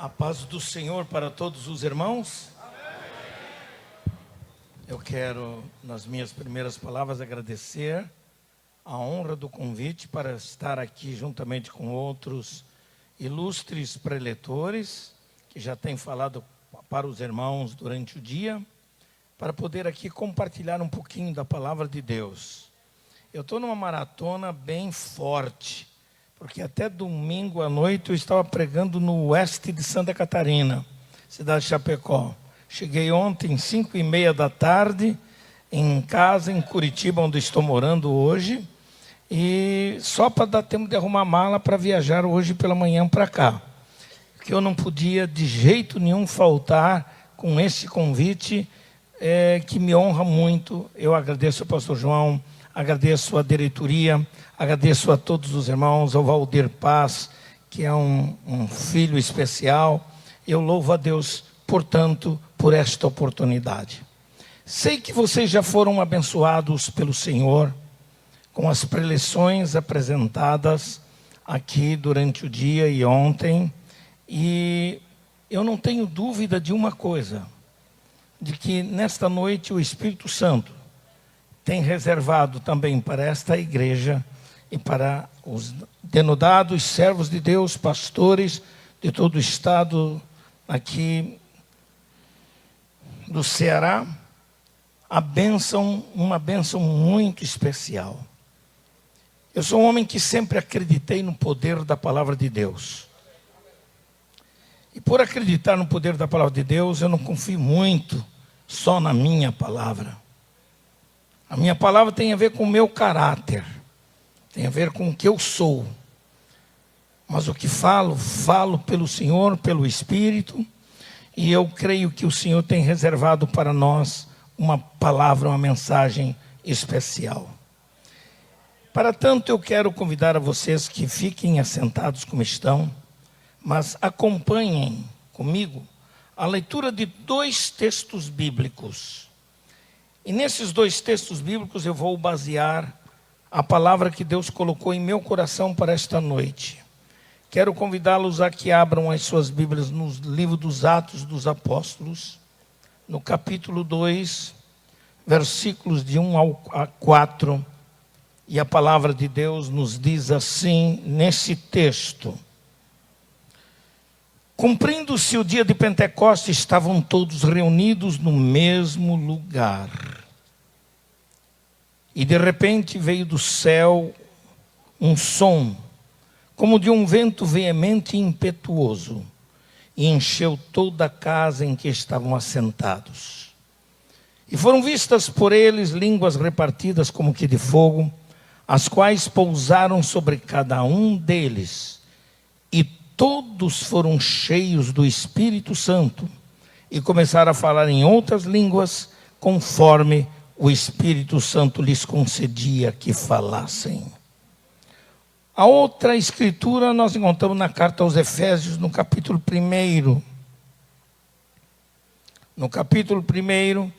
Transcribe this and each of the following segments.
A paz do Senhor para todos os irmãos. Eu quero, nas minhas primeiras palavras, agradecer a honra do convite para estar aqui juntamente com outros ilustres preletores, que já têm falado para os irmãos durante o dia, para poder aqui compartilhar um pouquinho da palavra de Deus. Eu estou numa maratona bem forte, porque até domingo à noite eu estava pregando no oeste de Santa Catarina, cidade de Chapecó. Cheguei ontem, 5h30 da tarde, em casa, em Curitiba, onde estou morando hoje, e só para dar tempo de arrumar mala para viajar hoje pela manhã para cá. Porque eu não podia de jeito nenhum faltar com esse convite, que me honra muito. Eu agradeço ao pastor João, agradeço à diretoria, agradeço a todos os irmãos, ao Valdir Paz, que é um filho especial. Eu louvo a Deus, portanto, por esta oportunidade. Sei que vocês já foram abençoados pelo Senhor com as preleções apresentadas aqui durante o dia e ontem. E eu não tenho dúvida de uma coisa, de que nesta noite o Espírito Santo tem reservado também para esta igreja e para os denodados servos de Deus, pastores de todo o estado aqui do Ceará, uma bênção muito especial. Eu sou um homem que sempre acreditei no poder da palavra de Deus. E por acreditar no poder da palavra de Deus, eu não confio muito só na minha palavra. A minha palavra tem a ver com o meu caráter, tem a ver com o que eu sou. Mas o que falo pelo Senhor, pelo Espírito, e eu creio que o Senhor tem reservado para nós uma palavra, uma mensagem especial. Para tanto, eu quero convidar a vocês que fiquem assentados como estão, mas acompanhem comigo a leitura de 2 textos bíblicos. E nesses 2 textos bíblicos eu vou basear a palavra que Deus colocou em meu coração para esta noite. Quero convidá-los a que abram as suas Bíblias no livro dos Atos dos Apóstolos, no capítulo 2, versículos de 1 a 4. E a palavra de Deus nos diz assim nesse texto: cumprindo-se o dia de Pentecostes, estavam todos reunidos no mesmo lugar. E de repente veio do céu um som, como de um vento veemente e impetuoso, e encheu toda a casa em que estavam assentados. E foram vistas por eles línguas repartidas como que de fogo, as quais pousaram sobre cada um deles, e todos foram cheios do Espírito Santo e começaram a falar em outras línguas, conforme o Espírito Santo lhes concedia que falassem. A outra escritura nós encontramos na carta aos Efésios, no capítulo 1. No capítulo 1,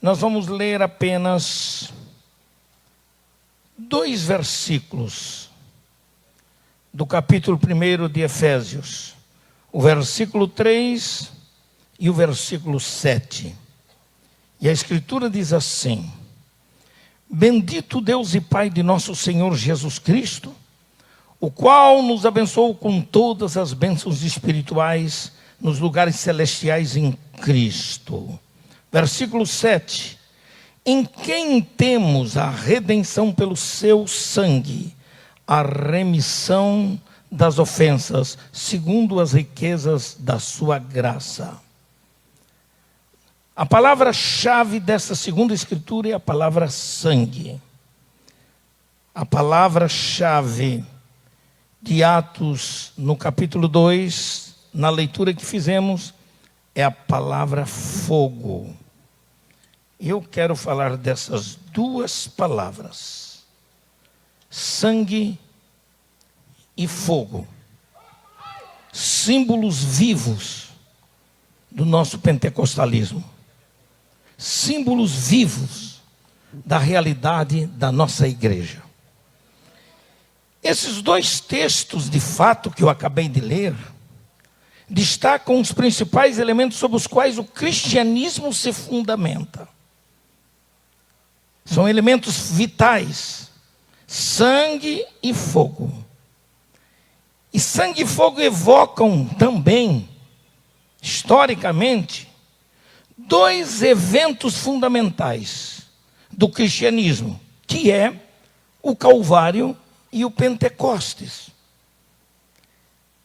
nós vamos ler apenas 2 versículos do capítulo 1 de Efésios, o versículo 3 e o versículo 7. E a Escritura diz assim: bendito Deus e Pai de nosso Senhor Jesus Cristo, o qual nos abençoou com todas as bênçãos espirituais nos lugares celestiais em Cristo. Versículo 7. Em quem temos a redenção pelo seu sangue, a remissão das ofensas, segundo as riquezas da sua graça. A palavra-chave dessa segunda escritura é a palavra sangue. A palavra-chave de Atos, no capítulo 2, na leitura que fizemos, é a palavra fogo. Eu quero falar dessas 2 palavras, sangue e fogo, símbolos vivos do nosso pentecostalismo, símbolos vivos da realidade da nossa igreja. Esses 2 textos, de fato, que eu acabei de ler, destacam os principais elementos sobre os quais o cristianismo se fundamenta. São elementos vitais: sangue e fogo. E sangue e fogo evocam também, historicamente, dois eventos fundamentais do cristianismo, que é o Calvário e o Pentecostes.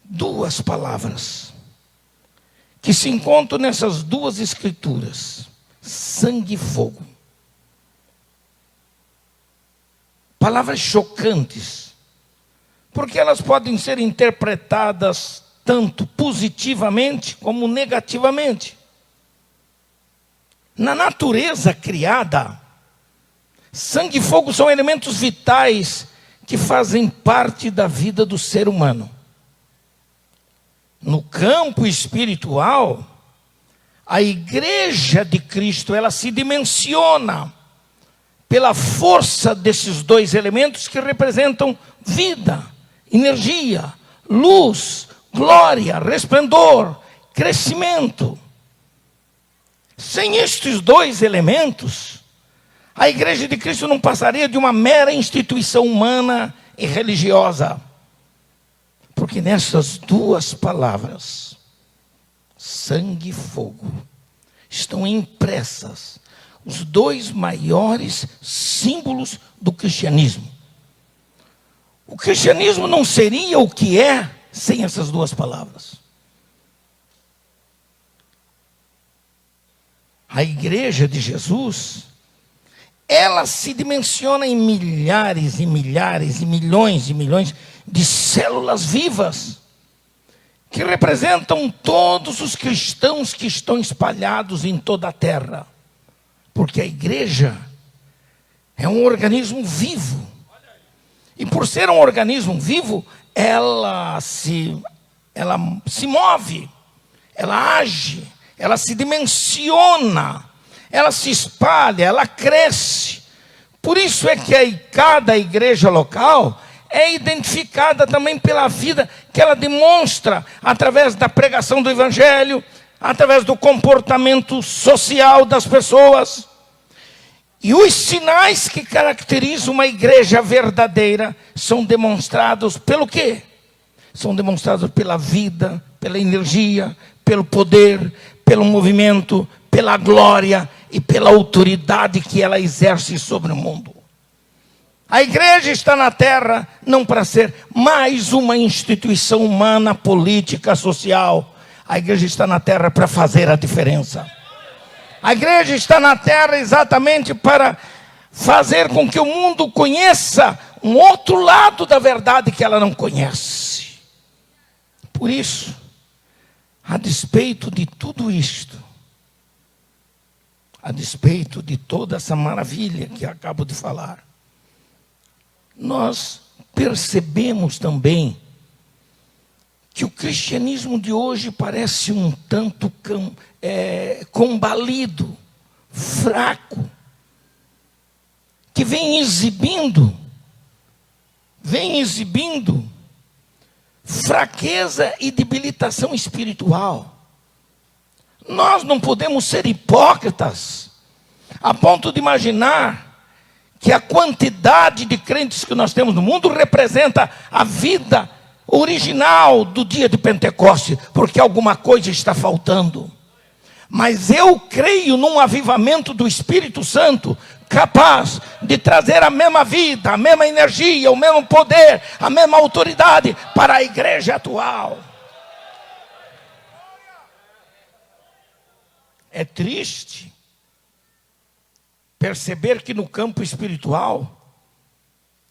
Duas palavras que se encontram nessas duas escrituras: sangue e fogo. Palavras chocantes, porque elas podem ser interpretadas tanto positivamente como negativamente. Na natureza criada, sangue e fogo são elementos vitais que fazem parte da vida do ser humano. No campo espiritual, a igreja de Cristo, ela se dimensiona pela força desses dois elementos que representam vida, energia, luz, glória, resplendor, crescimento. Sem estes dois elementos, a igreja de Cristo não passaria de uma mera instituição humana e religiosa. Porque nessas duas palavras, sangue e fogo, estão impressas os dois maiores símbolos do cristianismo. O cristianismo não seria o que é sem essas duas palavras. A igreja de Jesus, ela se dimensiona em milhares e milhares e milhões de células vivas, que representam todos os cristãos que estão espalhados em toda a terra. Porque a igreja é um organismo vivo. E por ser um organismo vivo, ela se move, ela age, ela se dimensiona, ela se espalha, ela cresce. Por isso é que cada igreja local é identificada também pela vida que ela demonstra através da pregação do evangelho, através do comportamento social das pessoas. E os sinais que caracterizam uma igreja verdadeira são demonstrados pelo quê? São demonstrados pela vida, pela energia, pelo poder, pelo movimento, pela glória e pela autoridade que ela exerce sobre o mundo. A igreja está na terra não para ser mais uma instituição humana, política, social. A igreja está na terra para fazer a diferença. A igreja está na terra exatamente para fazer com que o mundo conheça um outro lado da verdade que ela não conhece. Por isso, a despeito de tudo isto, a despeito de toda essa maravilha que acabo de falar, nós percebemos também que o cristianismo de hoje parece um tanto combalido, fraco, que vem exibindo fraqueza e debilitação espiritual. Nós não podemos ser hipócritas a ponto de imaginar que a quantidade de crentes que nós temos no mundo representa a vida original do dia de Pentecostes, porque alguma coisa está faltando. Mas eu creio num avivamento do Espírito Santo, capaz de trazer a mesma vida, a mesma energia, o mesmo poder, a mesma autoridade para a igreja atual. É triste perceber que no campo espiritual,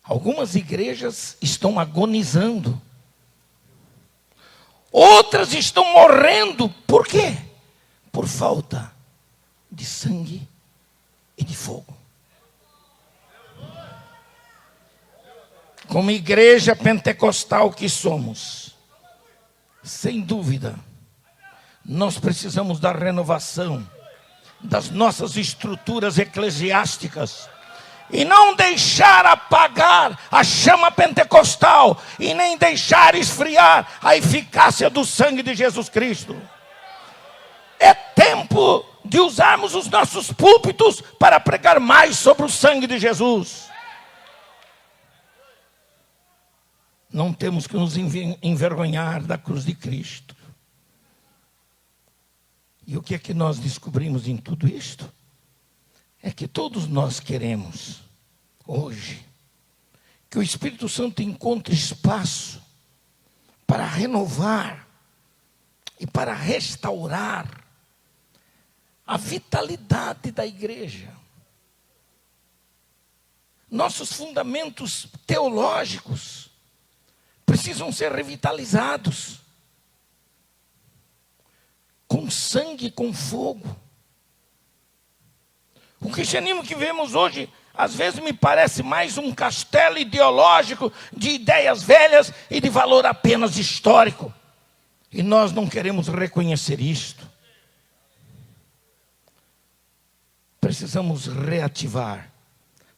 algumas igrejas estão agonizando. Outras estão morrendo. Por quê? Por falta de sangue e de fogo. Como igreja pentecostal que somos, sem dúvida, nós precisamos da renovação das nossas estruturas eclesiásticas. e não deixar apagar a chama pentecostal, e nem deixar esfriar a eficácia do sangue de Jesus Cristo. É tempo de usarmos os nossos púlpitos para pregar mais sobre o sangue de Jesus. Não temos que nos envergonhar da cruz de Cristo. E o que é que nós descobrimos em tudo isto? É que todos nós queremos, hoje, que o Espírito Santo encontre espaço para renovar e para restaurar a vitalidade da igreja. Nossos fundamentos teológicos precisam ser revitalizados com sangue e com fogo. O cristianismo que vemos hoje, às vezes me parece mais um castelo ideológico de ideias velhas e de valor apenas histórico. E nós não queremos reconhecer isto. Precisamos reativar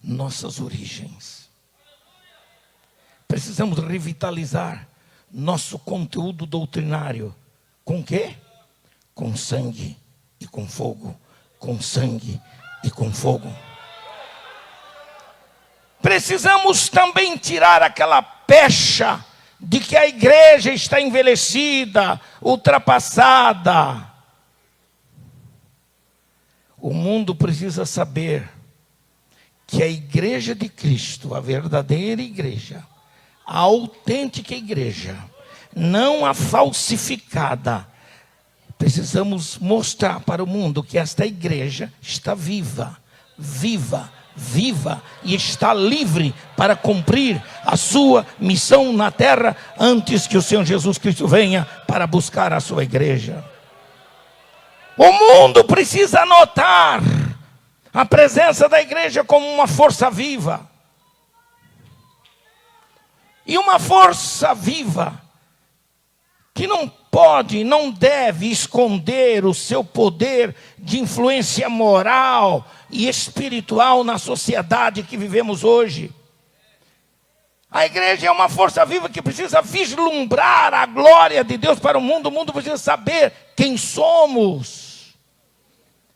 nossas origens. Precisamos revitalizar nosso conteúdo doutrinário. Com quê? Com sangue e com fogo. Com sangue e com fogo. Precisamos também tirar aquela pecha de que a igreja está envelhecida, ultrapassada. O mundo precisa saber que a igreja de Cristo, a verdadeira igreja, a autêntica igreja, não a falsificada, precisamos mostrar para o mundo que esta igreja está viva, viva, viva e está livre para cumprir a sua missão na terra antes que o Senhor Jesus Cristo venha para buscar a sua igreja. O mundo precisa notar a presença da igreja como uma força viva. E uma força viva que não pode, não deve esconder o seu poder de influência moral e espiritual na sociedade que vivemos hoje. A igreja é uma força viva que precisa vislumbrar a glória de Deus para o mundo precisa saber quem somos.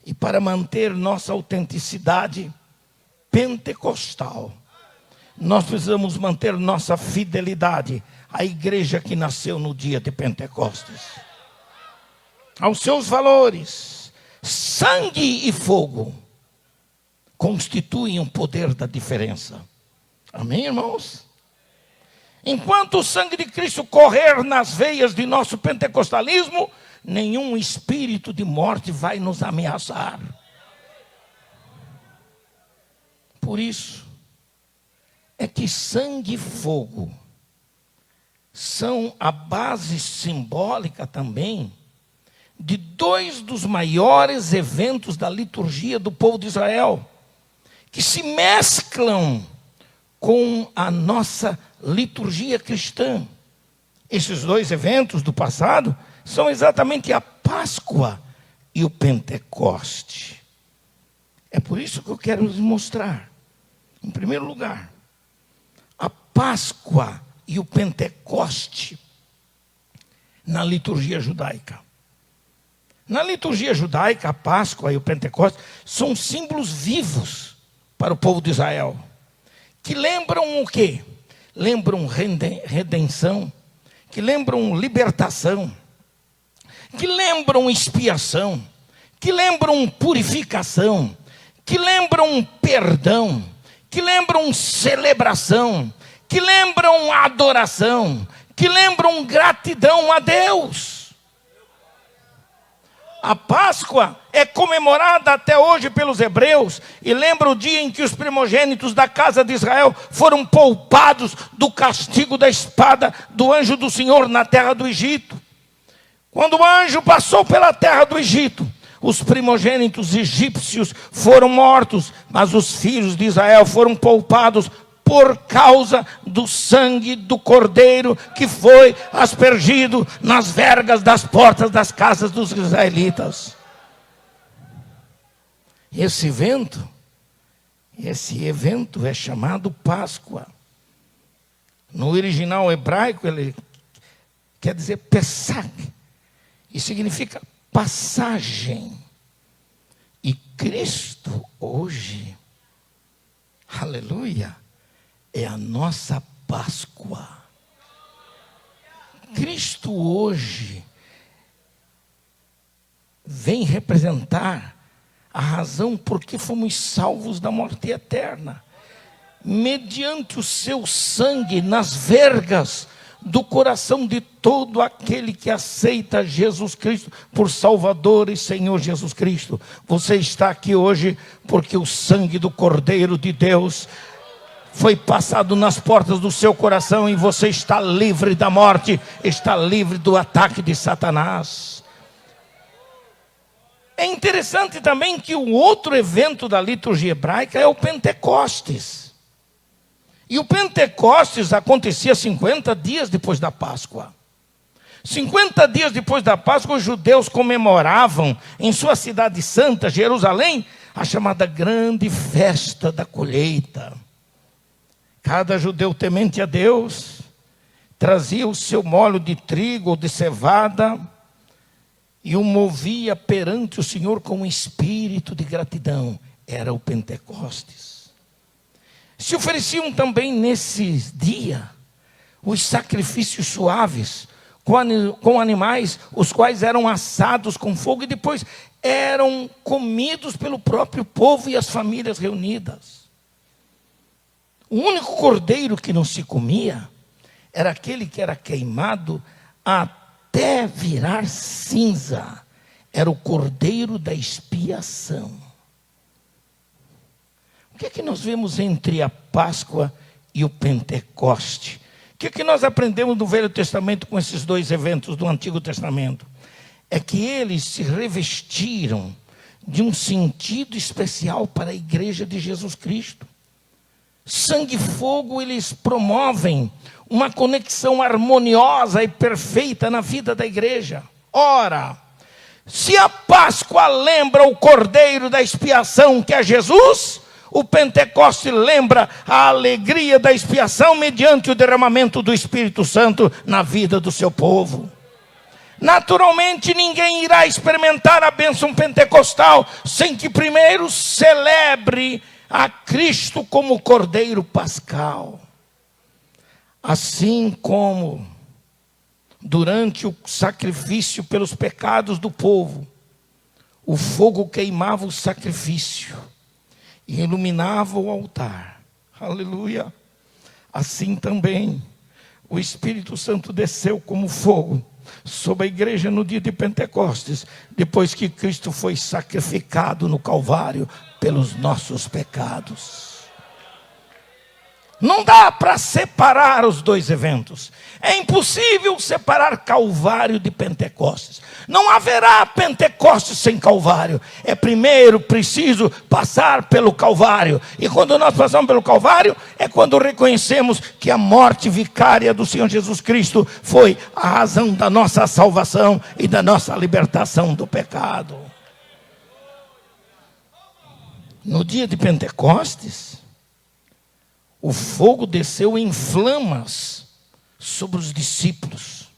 E para manter nossa autenticidade pentecostal, nós precisamos manter nossa fidelidade à igreja que nasceu no dia de Pentecostes, aos seus valores. Sangue e fogo constituem o poder da diferença. Amém, irmãos? Enquanto o sangue de Cristo correr nas veias de nosso pentecostalismo, nenhum espírito de morte vai nos ameaçar. Por isso é que sangue e fogo são a base simbólica também de dois dos maiores eventos da liturgia do povo de Israel, que se mesclam com a nossa liturgia cristã. Esses dois eventos do passado são exatamente a Páscoa e o Pentecoste. É por isso que eu quero lhes mostrar, em primeiro lugar, a Páscoa e o Pentecoste na liturgia judaica. Na liturgia judaica, a Páscoa e o Pentecoste são símbolos vivos para o povo de Israel, que lembram o quê? Lembram redenção, que lembram libertação, que lembram expiação, que lembram purificação, que lembram perdão, que lembram celebração, que lembram adoração, que lembram gratidão a Deus. A Páscoa é comemorada até hoje pelos hebreus e lembra o dia em que os primogênitos da casa de Israel foram poupados do castigo da espada do anjo do Senhor na terra do Egito. Quando o anjo passou pela terra do Egito, os primogênitos egípcios foram mortos, mas os filhos de Israel foram poupados por causa do sangue do cordeiro que foi aspergido nas vergas das portas das casas dos israelitas. Esse evento Esse evento é chamado Páscoa. No original hebraico, ele quer dizer Pesach, e significa passagem. E Cristo hoje, aleluia, é a nossa Páscoa. Cristo hoje vem representar a razão por que fomos salvos da morte eterna. Mediante o seu sangue nas vergas do coração de todo aquele que aceita Jesus Cristo por Salvador e Senhor Jesus Cristo. Você está aqui hoje porque o sangue do Cordeiro de Deus foi passado nas portas do seu coração e você está livre da morte, está livre do ataque de Satanás. É interessante também que o outro evento da liturgia hebraica é o Pentecostes. E o Pentecostes acontecia 50 dias depois da Páscoa. 50 dias depois da Páscoa, os judeus comemoravam em sua cidade santa, Jerusalém, a chamada grande festa da colheita. Cada judeu temente a Deus trazia o seu molho de trigo ou de cevada e o movia perante o Senhor com um espírito de gratidão. Era o Pentecostes. Se ofereciam também nesse dia os sacrifícios suaves com animais, os quais eram assados com fogo e depois eram comidos pelo próprio povo e as famílias reunidas. O único cordeiro que não se comia era aquele que era queimado até virar cinza. Era o cordeiro da expiação. O que é que nós vemos entre a Páscoa e o Pentecoste? O que é que nós aprendemos no Velho Testamento com esses dois eventos do Antigo Testamento? É que eles se revestiram de um sentido especial para a igreja de Jesus Cristo. Sangue e fogo, eles promovem uma conexão harmoniosa e perfeita na vida da igreja. Ora, se a Páscoa lembra o Cordeiro da expiação, que é Jesus, o Pentecoste lembra a alegria da expiação mediante o derramamento do Espírito Santo na vida do seu povo. Naturalmente, ninguém irá experimentar a bênção pentecostal sem que primeiro celebre a Cristo como Cordeiro Pascal. Assim como durante o sacrifício pelos pecados do povo, o fogo queimava o sacrifício e iluminava o altar. Aleluia. Assim também o Espírito Santo desceu como fogo sobre a igreja no dia de Pentecostes, depois que Cristo foi sacrificado no Calvário pelos nossos pecados. Não dá para separar os dois eventos. É impossível separar Calvário de Pentecostes. Não haverá Pentecostes sem Calvário. É primeiro preciso passar pelo Calvário. E quando nós passamos pelo Calvário, é quando reconhecemos que a morte vicária do Senhor Jesus Cristo foi a razão da nossa salvação e da nossa libertação do pecado. No dia de Pentecostes, o fogo desceu em flamas sobre os discípulos,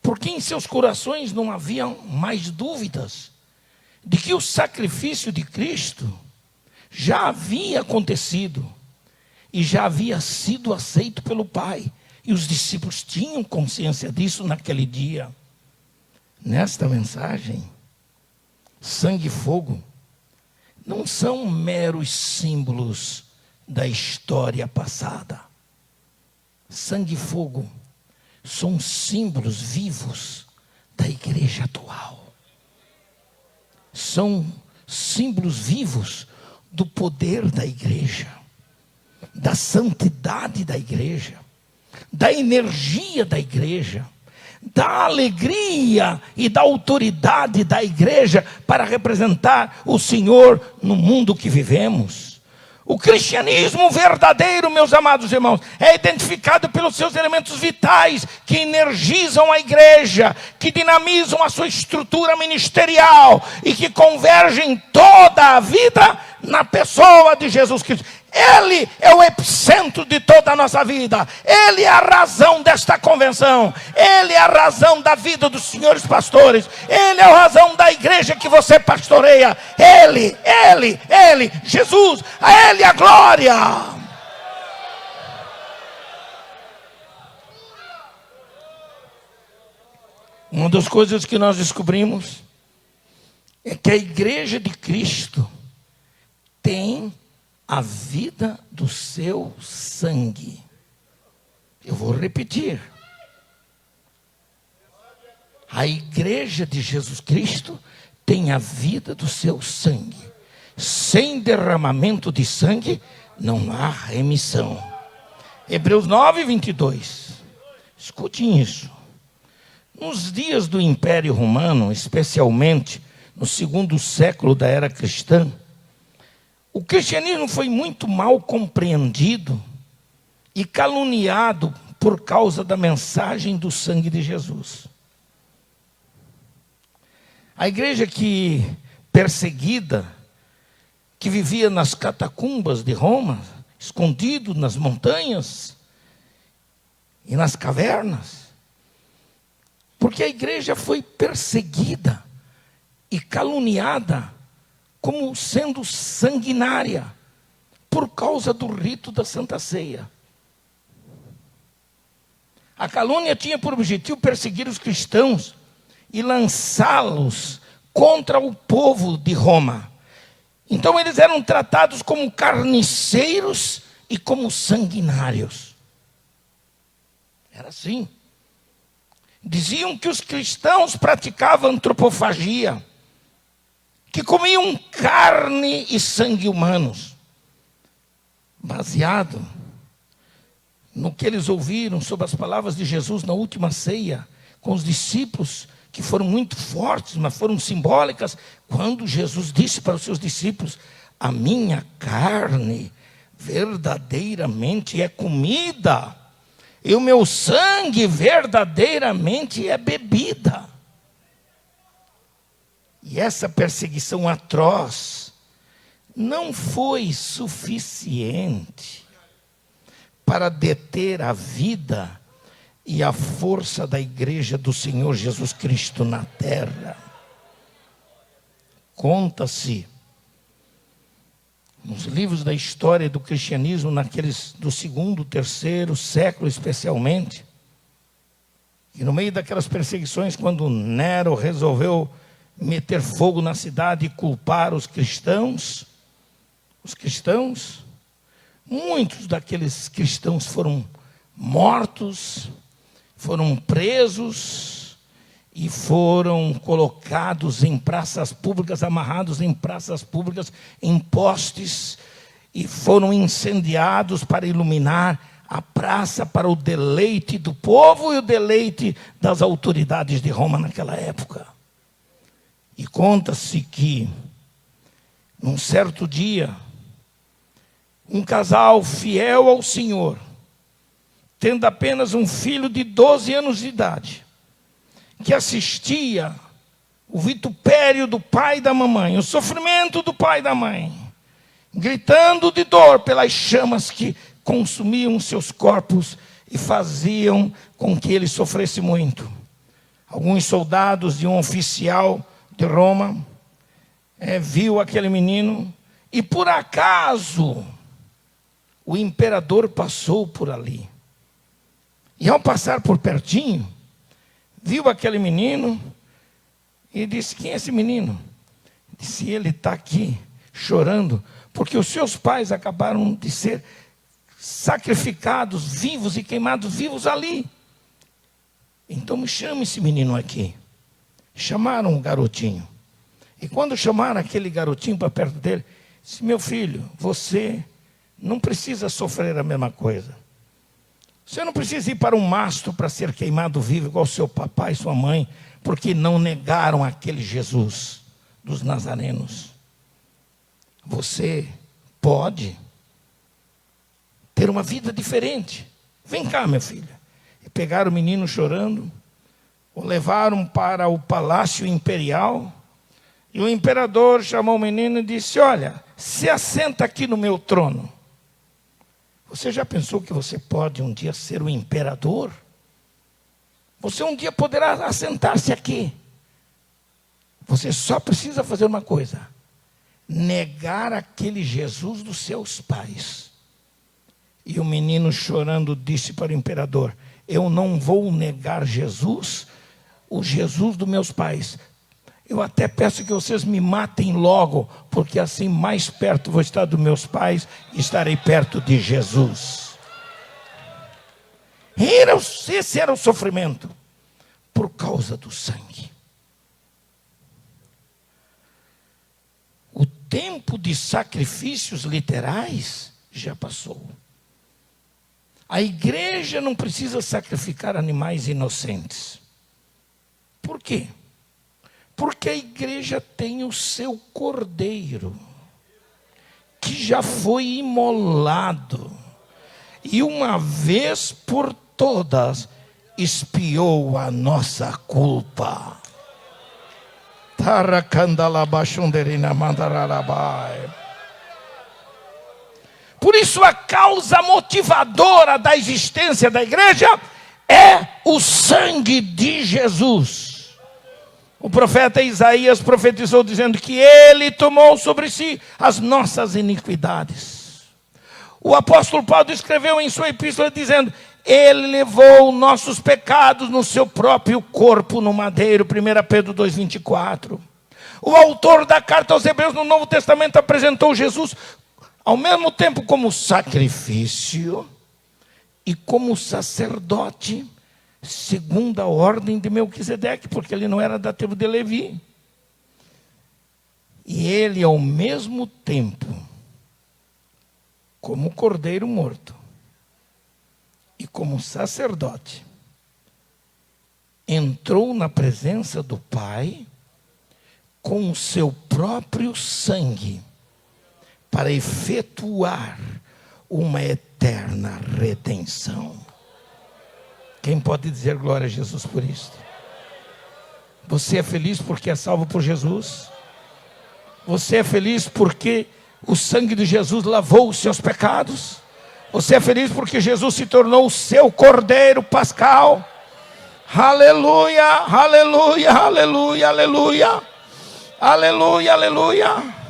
porque em seus corações não havia mais dúvidas de que o sacrifício de Cristo já havia acontecido e já havia sido aceito pelo Pai. E os discípulos tinham consciência disso naquele dia. Nesta mensagem, sangue e fogo não são meros símbolos da história passada. Sangue e fogo são símbolos vivos da igreja atual. São símbolos vivos do poder da igreja, da santidade da igreja, da energia da igreja, da alegria e da autoridade da igreja para representar o Senhor no mundo que vivemos. O cristianismo verdadeiro, meus amados irmãos, é identificado pelos seus elementos vitais que energizam a igreja, que dinamizam a sua estrutura ministerial e que convergem toda a vida na pessoa de Jesus Cristo. Ele é o epicentro de toda a nossa vida. Ele é a razão desta convenção. Ele é a razão da vida dos senhores pastores. Ele é a razão da igreja que você pastoreia. Ele, Jesus, a Ele a glória. Uma das coisas que nós descobrimos é que a igreja de Cristo tem a vida do seu sangue. Eu vou repetir. A igreja de Jesus Cristo tem a vida do seu sangue. Sem derramamento de sangue, não há remissão. Hebreus 9, 22. Escutem isso. Nos dias do Império Romano, especialmente no segundo século da era cristã, o cristianismo foi muito mal compreendido e caluniado por causa da mensagem do sangue de Jesus. A igreja perseguida, que vivia nas catacumbas de Roma, escondido nas montanhas e nas cavernas, porque a igreja foi perseguida e caluniada como sendo sanguinária por causa do rito da Santa Ceia. A calúnia tinha por objetivo perseguir os cristãos e lançá-los contra o povo de Roma. Então eles eram tratados como carniceiros e como sanguinários. Era assim. Diziam que os cristãos praticavam antropofagia, que comiam carne e sangue humanos, baseado no que eles ouviram sobre as palavras de Jesus na última ceia, com os discípulos, que foram muito fortes, mas foram simbólicas, quando Jesus disse para os seus discípulos: a minha carne verdadeiramente é comida, e o meu sangue verdadeiramente é bebida. E essa perseguição atroz não foi suficiente para deter a vida e a força da igreja do Senhor Jesus Cristo na terra. Conta-se nos livros da história do cristianismo, naqueles do segundo, terceiro século especialmente, e no meio daquelas perseguições, quando Nero resolveu meter fogo na cidade e culpar os cristãos, muitos daqueles cristãos foram mortos, foram presos e foram colocados em praças públicas, amarrados em praças públicas, em postes, e foram incendiados para iluminar a praça para o deleite do povo e o deleite das autoridades de Roma naquela época. E conta-se que, num certo dia, um casal fiel ao Senhor, tendo apenas um filho de 12 anos de idade, que assistia o vitupério do pai e da mamãe, o sofrimento do pai e da mãe, gritando de dor pelas chamas que consumiam seus corpos e faziam com que ele sofresse muito. Alguns soldados de um oficial de Roma viu aquele menino e por acaso o imperador passou por ali. E ao passar por pertinho, viu aquele menino e disse: quem é esse menino? Disse: ele está aqui chorando porque os seus pais acabaram de ser sacrificados vivos e queimados vivos ali. Então me chame esse menino aqui. Chamaram o garotinho. E quando chamaram aquele garotinho para perto dele, disse: meu filho, você não precisa sofrer a mesma coisa. Você não precisa ir para um mastro para ser queimado vivo, igual seu papai e sua mãe, porque não negaram aquele Jesus dos nazarenos. Você pode ter uma vida diferente. Vem cá, meu filho. E pegaram o menino chorando, o levaram para o palácio imperial, E o imperador chamou o menino e disse: olha, se assenta aqui no meu trono. Você já pensou que você pode um dia ser o imperador? Você um dia poderá assentar-se aqui. Você só precisa fazer uma coisa: negar aquele Jesus dos seus pais. E o menino, chorando, disse para o imperador: eu não vou negar Jesus, o Jesus dos meus pais. Eu até peço que vocês me matem logo, porque assim mais perto vou estar dos meus pais e estarei perto de Jesus. Esse era o sofrimento por causa do sangue. O tempo de sacrifícios literais já passou. A igreja não precisa sacrificar animais inocentes. Por quê? Porque a igreja tem o seu cordeiro, que já foi imolado, e uma vez por todas expiou a nossa culpa. Por isso a causa motivadora da existência da igreja é o sangue de Jesus. O profeta Isaías profetizou dizendo que ele tomou sobre si as nossas iniquidades. O apóstolo Paulo escreveu em sua epístola dizendo: ele levou nossos pecados no seu próprio corpo no madeiro. 1 Pedro 2,24. O autor da carta aos Hebreus no Novo Testamento apresentou Jesus ao mesmo tempo como sacrifício e como sacerdote, segundo a ordem de Melquisedeque, porque ele não era da tribo de Levi. E ele, ao mesmo tempo, como cordeiro morto e como sacerdote, entrou na presença do Pai com o seu próprio sangue para efetuar uma eterna redenção. Quem pode dizer glória a Jesus por isso? Você é feliz porque é salvo por Jesus? Você é feliz porque o sangue de Jesus lavou os seus pecados? Você é feliz porque Jesus se tornou o seu cordeiro pascal? Aleluia, aleluia, aleluia, aleluia, aleluia, aleluia.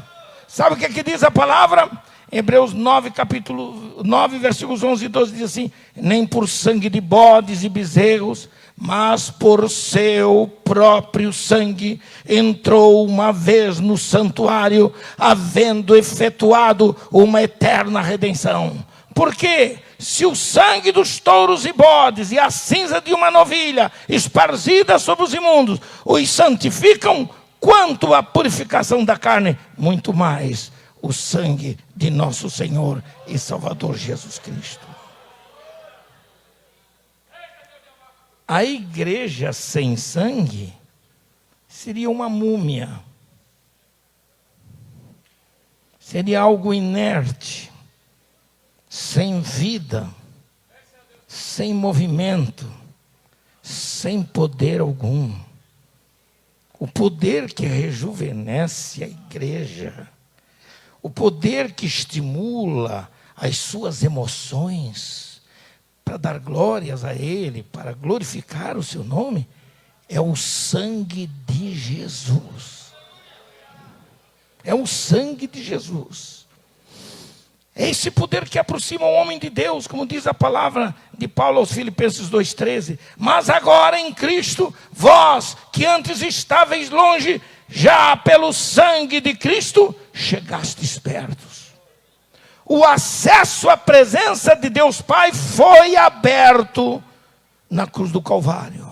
Sabe o que diz a palavra? Hebreus 9, capítulo 9, versículos 11 e 12 diz assim: nem por sangue de bodes e bezerros, mas por seu próprio sangue entrou uma vez no santuário, havendo efetuado uma eterna redenção. Por quê? Se o sangue dos touros e bodes e a cinza de uma novilha esparzida sobre os imundos os santificam, quanto à purificação da carne, muito mais o sangue de nosso Senhor e Salvador Jesus Cristo. A igreja sem sangue seria uma múmia, seria algo inerte, sem vida, sem movimento, sem poder algum. O poder que rejuvenesce a igreja, o poder que estimula as suas emoções para dar glórias a Ele, para glorificar o seu nome, é o sangue de Jesus. É o sangue de Jesus. É esse poder que aproxima o homem de Deus, como diz a palavra de Paulo aos Filipenses 2,13. Mas agora em Cristo, vós que antes estáveis longe, já pelo sangue de Cristo, chegastes perto. O acesso à presença de Deus Pai foi aberto na cruz do Calvário.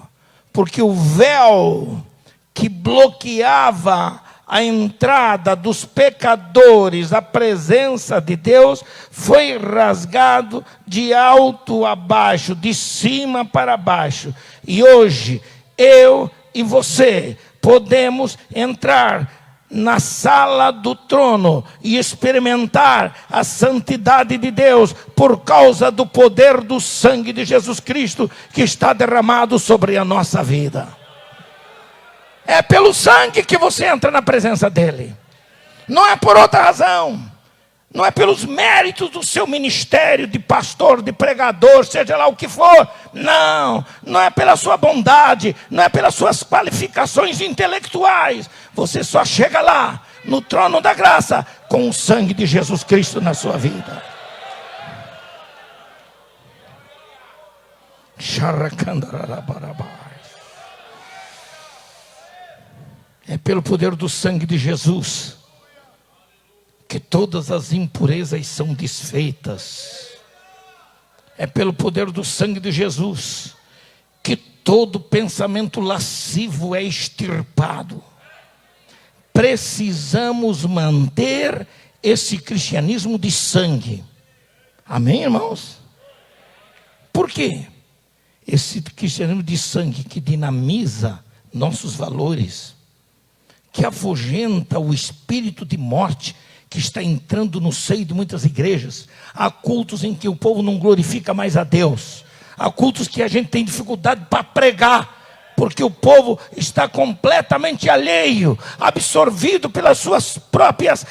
Porque o véu que bloqueava a entrada dos pecadores à presença de Deus foi rasgado de alto a baixo, de cima para baixo. E hoje, eu e você podemos entrar na sala do trono e experimentar a santidade de Deus por causa do poder do sangue de Jesus Cristo que está derramado sobre a nossa vida. É pelo sangue que você entra na presença dele. Não é por outra razão. Não é pelos méritos do seu ministério de pastor, de pregador, seja lá o que for. Não, não é pela sua bondade, não é pelas suas qualificações intelectuais. Você só chega lá, no trono da graça, com o sangue de Jesus Cristo na sua vida. É pelo poder do sangue de Jesus que todas as impurezas são desfeitas. É pelo poder do sangue de Jesus que todo pensamento lascivo é extirpado. Precisamos manter esse cristianismo de sangue. Amém, irmãos? Por quê? Esse cristianismo de sangue que dinamiza nossos valores, que afugenta o espírito de morte que está entrando no seio de muitas igrejas. Há cultos em que o povo não glorifica mais a Deus. Há cultos que a gente tem dificuldade para pregar, porque o povo está completamente alheio, absorvido pelas suas próprias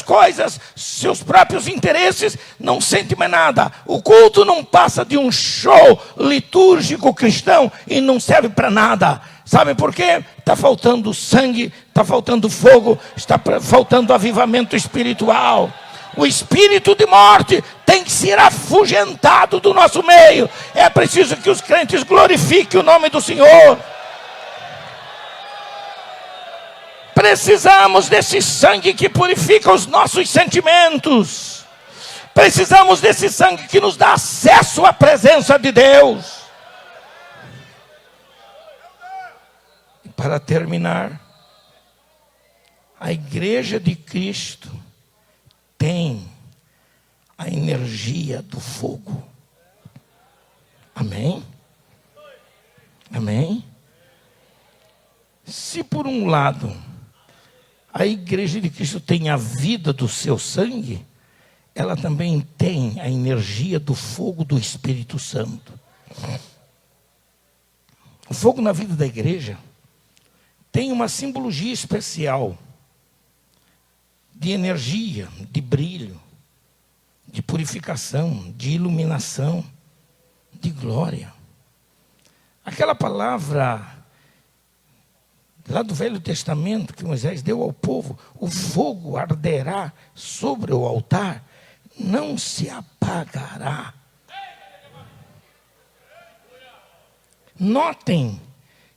coisas, seus próprios interesses, não sente mais nada. O culto não passa de um show litúrgico cristão e não serve para nada. Sabe por quê? Está faltando sangue, está faltando fogo, está faltando avivamento espiritual. O espírito de morte tem que ser afugentado do nosso meio. É preciso que os crentes glorifiquem o nome do Senhor. Precisamos desse sangue que purifica os nossos sentimentos. Precisamos desse sangue que nos dá acesso à presença de Deus. E para terminar, a igreja de Cristo tem a energia do fogo. Amém? Amém? Se por um lado a igreja de Cristo tem a vida do seu sangue, ela também tem a energia do fogo do Espírito Santo. O fogo na vida da igreja tem uma simbologia especial de energia, de brilho, de purificação, de iluminação, de glória. Aquela palavra lá do Velho Testamento que Moisés deu ao povo: o fogo arderá sobre o altar, não se apagará. Notem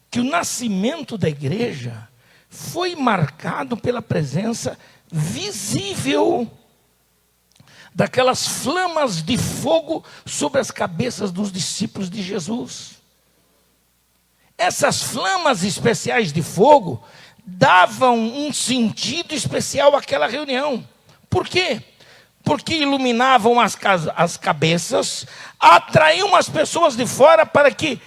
que o nascimento da igreja foi marcado pela presença visível daquelas flamas de fogo sobre as cabeças dos discípulos de Jesus. Essas flamas especiais de fogo davam um sentido especial àquela reunião. Por quê? Porque iluminavam as cabeças, atraíam as pessoas de fora para que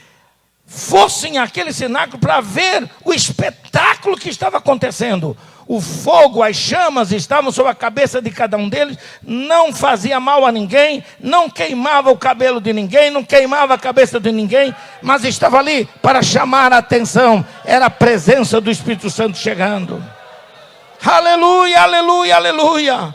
fossem àquele cenáculo para ver o espetáculo que estava acontecendo. O fogo, as chamas estavam sobre a cabeça de cada um deles, não fazia mal a ninguém, não queimava o cabelo de ninguém, não queimava a cabeça de ninguém, mas estava ali para chamar a atenção. Era a presença do Espírito Santo chegando. Aleluia, aleluia, aleluia.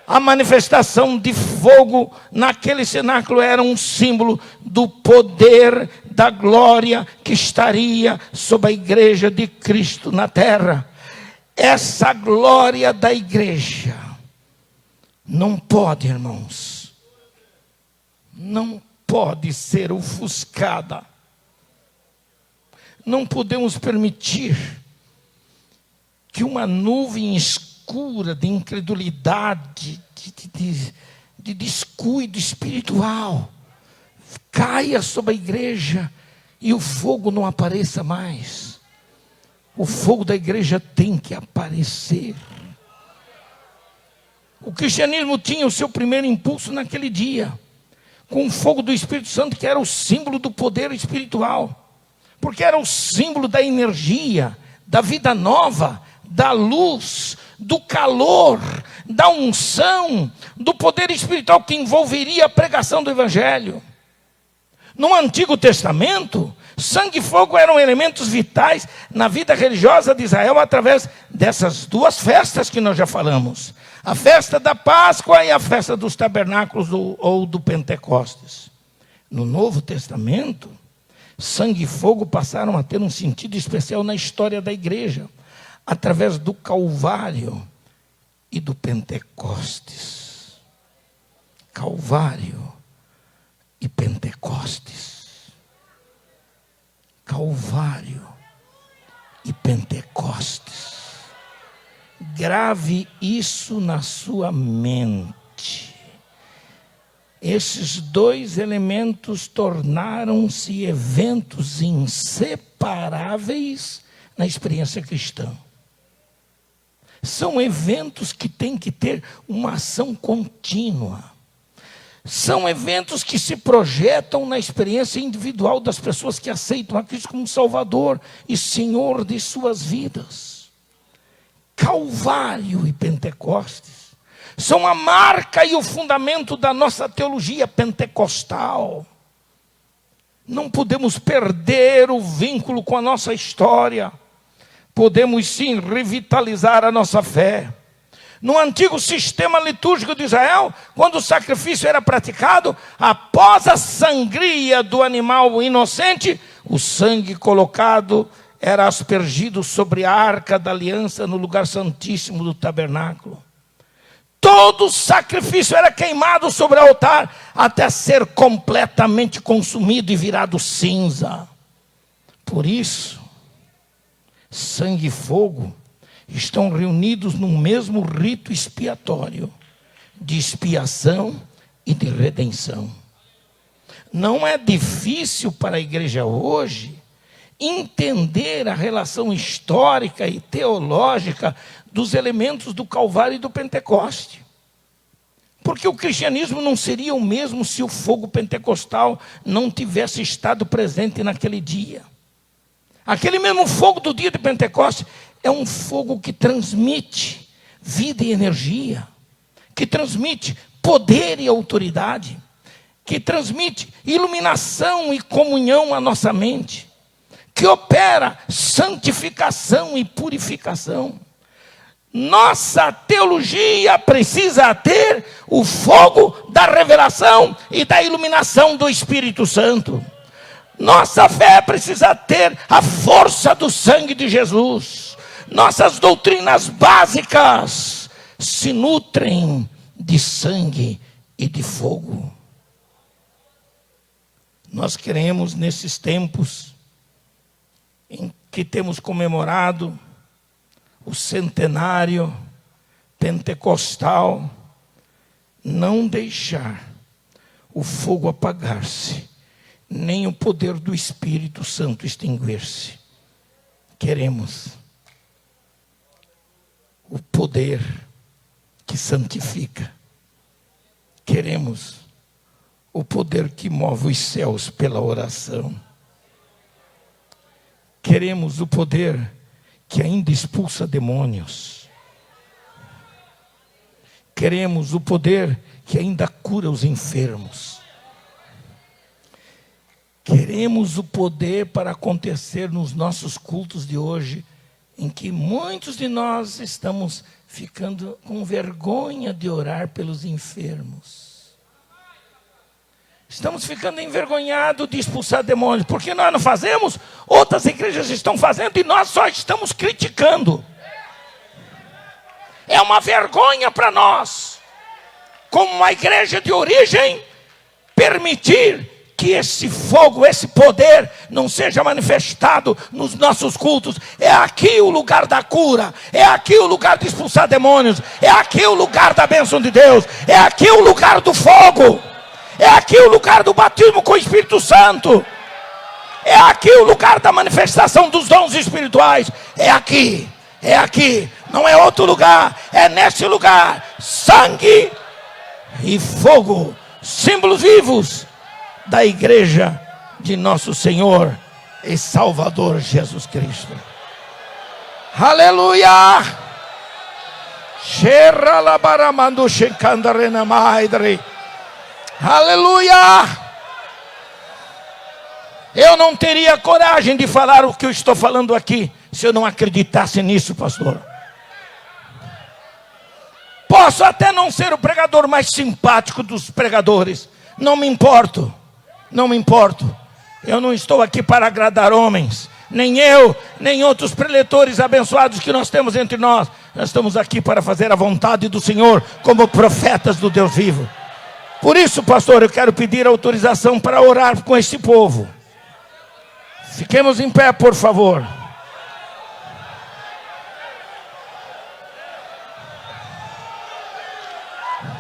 A manifestação de fogo naquele cenáculo era um símbolo do poder, da glória que estaria sobre a igreja de Cristo na terra. Essa glória da igreja não pode, irmãos, não pode ser ofuscada. Não podemos permitir que uma nuvem escura de incredulidade, de descuido espiritual caia sobre a igreja e o fogo não apareça mais. O fogo da igreja tem que aparecer. O cristianismo tinha o seu primeiro impulso naquele dia, com o fogo do Espírito Santo, que era o símbolo do poder espiritual, porque era o símbolo da energia, da vida nova, da luz, do calor, da unção, do poder espiritual que envolveria a pregação do Evangelho. No Antigo Testamento, Sangue e fogo eram elementos vitais na vida religiosa de Israel através dessas duas festas que nós já falamos. A festa da Páscoa e a festa dos tabernáculos ou do Pentecostes. No Novo Testamento, sangue e fogo passaram a ter um sentido especial na história da igreja, através do Calvário e do Pentecostes. Calvário e Pentecostes. Calvário e Pentecostes. Grave isso na sua mente. Esses dois elementos tornaram-se eventos inseparáveis na experiência cristã. São eventos que têm que ter uma ação contínua. São eventos que se projetam na experiência individual das pessoas que aceitam a Cristo como Salvador e Senhor de suas vidas. Calvário e Pentecostes são a marca e o fundamento da nossa teologia pentecostal. Não podemos perder o vínculo com a nossa história. Podemos sim revitalizar a nossa fé. No antigo sistema litúrgico de Israel, quando o sacrifício era praticado, após a sangria do animal inocente, o sangue colocado era aspergido sobre a arca da aliança no lugar santíssimo do tabernáculo. Todo o sacrifício era queimado sobre o altar até ser completamente consumido e virado cinza. Por isso, sangue e fogo estão reunidos no mesmo rito expiatório, de expiação e de redenção. Não é difícil para a igreja hoje entender a relação histórica e teológica dos elementos do Calvário e do Pentecoste. Porque o cristianismo não seria o mesmo se o fogo pentecostal não tivesse estado presente naquele dia. Aquele mesmo fogo do dia de Pentecostes é um fogo que transmite vida e energia, que transmite poder e autoridade, que transmite iluminação e comunhão à nossa mente, que opera santificação e purificação. Nossa teologia precisa ter o fogo da revelação e da iluminação do Espírito Santo. Nossa fé precisa ter a força do sangue de Jesus. Nossas doutrinas básicas se nutrem de sangue e de fogo. Nós queremos, nesses tempos em que temos comemorado o centenário pentecostal, não deixar o fogo apagar-se, nem o poder do Espírito Santo extinguir-se. Queremos o poder que santifica. Queremos o poder que move os céus pela oração. Queremos o poder que ainda expulsa demônios. Queremos o poder que ainda cura os enfermos. Queremos o poder para acontecer nos nossos cultos de hoje, em que muitos de nós estamos ficando com vergonha de orar pelos enfermos. Estamos ficando envergonhados de expulsar demônios, porque nós não fazemos, outras igrejas estão fazendo e nós só estamos criticando. É uma vergonha para nós, como uma igreja de origem, permitir que esse fogo, esse poder não seja manifestado nos nossos cultos. É aqui o lugar da cura, é aqui o lugar de expulsar demônios, é aqui o lugar da bênção de Deus, é aqui o lugar do fogo, é aqui o lugar do batismo com o Espírito Santo, é aqui o lugar da manifestação dos dons espirituais. É aqui, não é outro lugar, é nesse lugar. Sangue e fogo, símbolos vivos da igreja de nosso Senhor e Salvador Jesus Cristo. Aleluia! Aleluia! Eu não teria coragem de falar o que eu estou falando aqui se eu não acreditasse nisso, pastor. Posso até não ser o pregador mais simpático dos pregadores. Não me importo. Não me importo. Eu não estou aqui para agradar homens. Nem eu, nem outros preletores abençoados que nós temos entre nós. Nós estamos aqui para fazer a vontade do Senhor como profetas do Deus vivo. Por isso, pastor, eu quero pedir autorização para orar com este povo. Fiquemos em pé, por favor.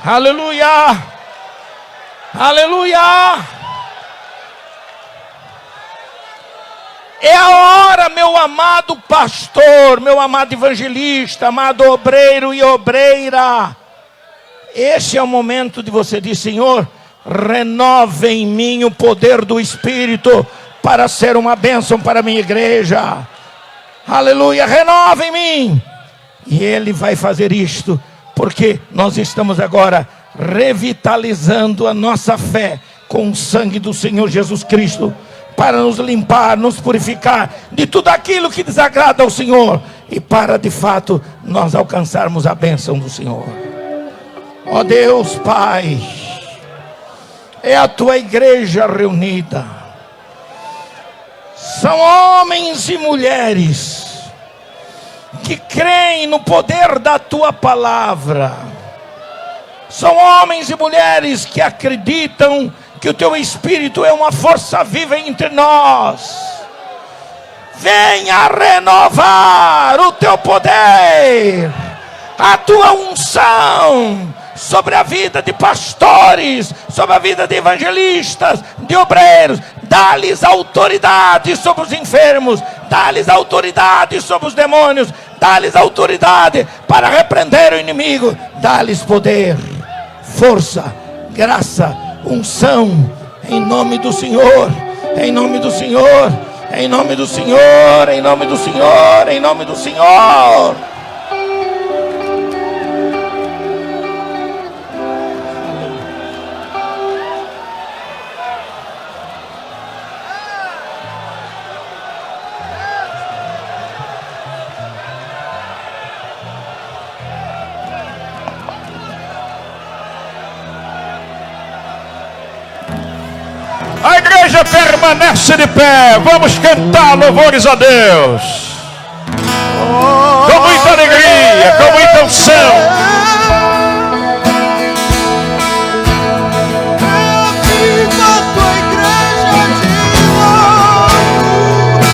Aleluia! Aleluia! É a hora, meu amado pastor, meu amado evangelista, amado obreiro e obreira. Esse é o momento de você dizer: Senhor, renova em mim o poder do Espírito para ser uma bênção para a minha igreja. Aleluia, renova em mim. E Ele vai fazer isto, porque nós estamos agora revitalizando a nossa fé com o sangue do Senhor Jesus Cristo, para nos limpar, nos purificar de tudo aquilo que desagrada ao Senhor, e para de fato nós alcançarmos a bênção do Senhor. Ó Deus Pai, é a tua igreja reunida, são homens e mulheres que creem no poder da tua palavra, são homens e mulheres que acreditam que o teu Espírito é uma força viva entre nós. Venha renovar o teu poder, a tua unção sobre a vida de pastores, sobre a vida de evangelistas, de obreiros. Dá-lhes autoridade sobre os enfermos, dá-lhes autoridade sobre os demônios, dá-lhes autoridade para repreender o inimigo, dá-lhes poder, força, graça, unção, em nome do Senhor, em nome do Senhor, em nome do Senhor, em nome do Senhor, em nome do Senhor. A igreja permanece de pé. Vamos cantar louvores a Deus.